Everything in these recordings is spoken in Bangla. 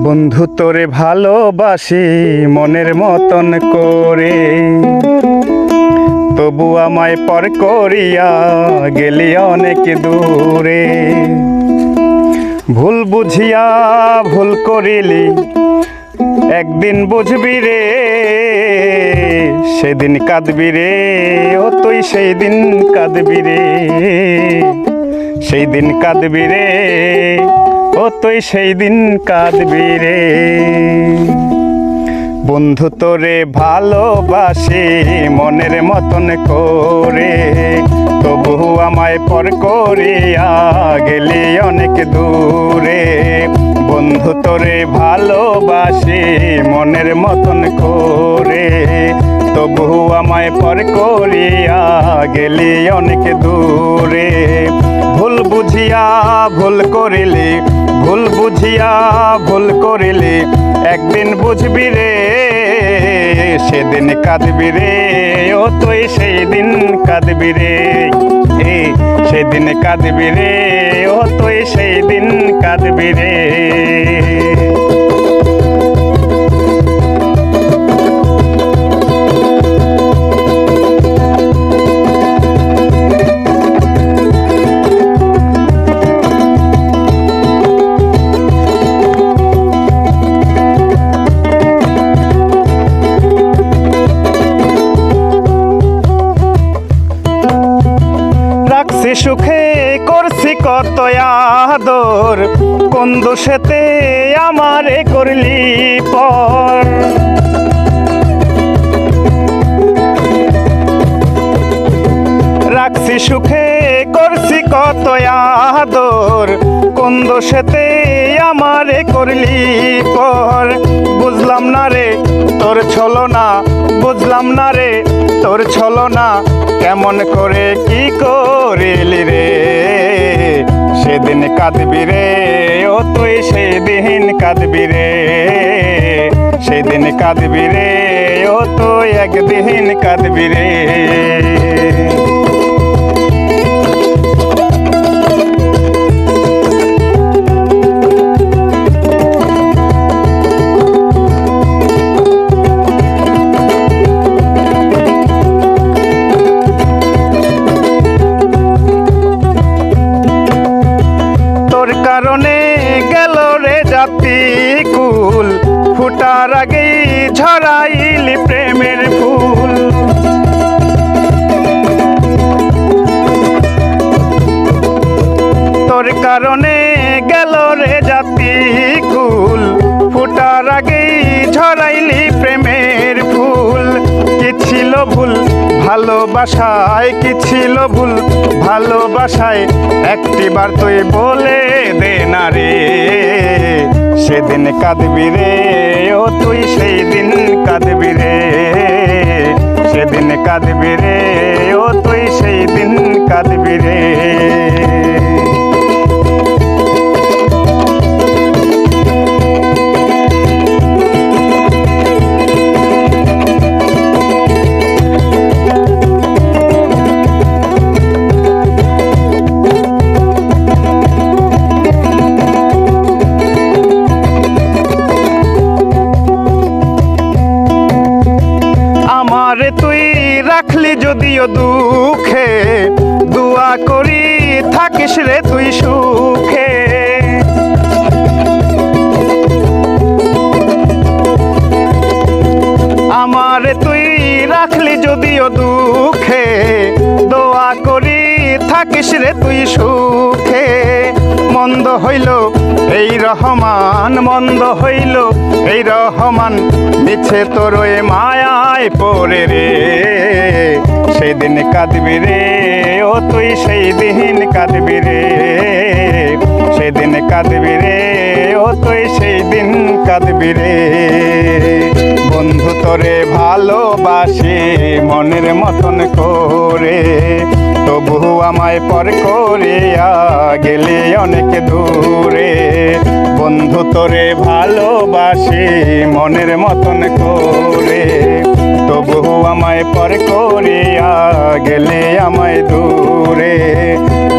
বন্ধু তোরে ভালোবাসি মনের মতন করে, তবু আমায় পর করিয়া গেলি অনেক দূরে। ভুল বুঝিয়া ভুল করিলি, একদিন বুঝবি রে, সেদিন কাঁদবি রে, ও তুই সেই দিন কাঁদবি রে, সেই দিন কাঁদবি রে, ও তুই সেই দিন কাঁদবি রে। বন্ধু তোরে ভালোবাসি মনের মতন করে, তবু আমায় পর করিয়া গেলি অনেক দূরে। বন্ধু তোরে ভালোবাসি মনের মতন করে, তবু আমায় পর করিয়া গেলি অনেক দূরে। ভুল বুঝিয়া ভুল করিলি, ভুল বুঝিয়া ভুল করিলি, একদিন বুঝবি রে, সেদিন কাঁদবি রে, ও তুই সেই দিন কাঁদবি রে, সেদিন কাঁদবি রে, ও তুই সেই দিন কাঁদবি রে। রাখছি সুখে করছি কত আদর, কোন দোষেতে আমারে করলি পর। রাখছি সুখে করছি কত আদর, কোন দোষেতে আমারে করলি পর। বুঝলাম না রে তোর ছলনা, বুঝলাম না রে তোর ছলনা, কেমন করে কি করিলি রে, সেদিন কাঁদবি রে, ও তুই সেই দিন কাঁদবি রে, সেদিন কাঁদবি রে, ও তুই একদিন কাঁদবি রে। কারণে গেল রে জাতি কুল, ফুটার আগেই ঝরাইলি প্রেমের ফুল। তোর কারণে গেল রে জাতি কুল, ফুটার আগেই ঝরাইলি প্রেমের ফুল। কি ছিল ভুল ভালোবাসায়, কি ছিল ভুল ভালোবাসায়, একটিবার তুই বলে দে না রে, সেদিন কাঁদবি রে, ও তুই সেই দিন কাঁদবি রে, সেদিন কাঁদবি রে, ও তুই সেই দিন কাঁদবি রে। আমারে তুই রাখলি যদিও দুঃখে, দোয়া করি থাকিস রে তুই সুখে। আমারে তুই রাখলি যদিও দুঃখে, দোয়া করি থাকিস রে তুই সুখে। মন্দ হইল এই রহমান, মন্দ হইল এই রহমান, মিছে তোর ওই মায়ায় পড়ে রে, সেদিন কাঁদবি রে, ও তুই সেই দিন কাঁদবি রে, সেদিন কাঁদবি রে, ও তুই সেই দিন কাঁদবি রে। বন্ধু তোরে ভালোবাসি মনের মতন করে, তবু আমায় পর করিয়া গেলি অনেক দূরে। বন্ধু তোরে ভালোবাসি মনের মতন করে, তবু আমায় পর করিয়া গেলে আমায় দূরে।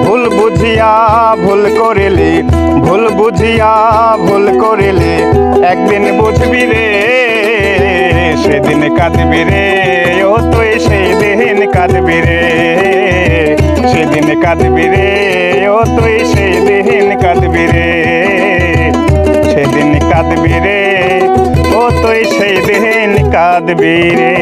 ভুল বুঝিয়া ভুল করিলে, ভুল বুঝিয়া ভুল করিলে একদিন বুঝবি রে, সেদিন কাঁদবি রে, ও তুই সেই দিন কাঁদবি রে, সেদিন কাঁদবি রে, ও তুই সেই দিন কাঁদবি রে, সেদিন কাঁদবি রে, ও তুই সেই দিন কাঁদবি রে।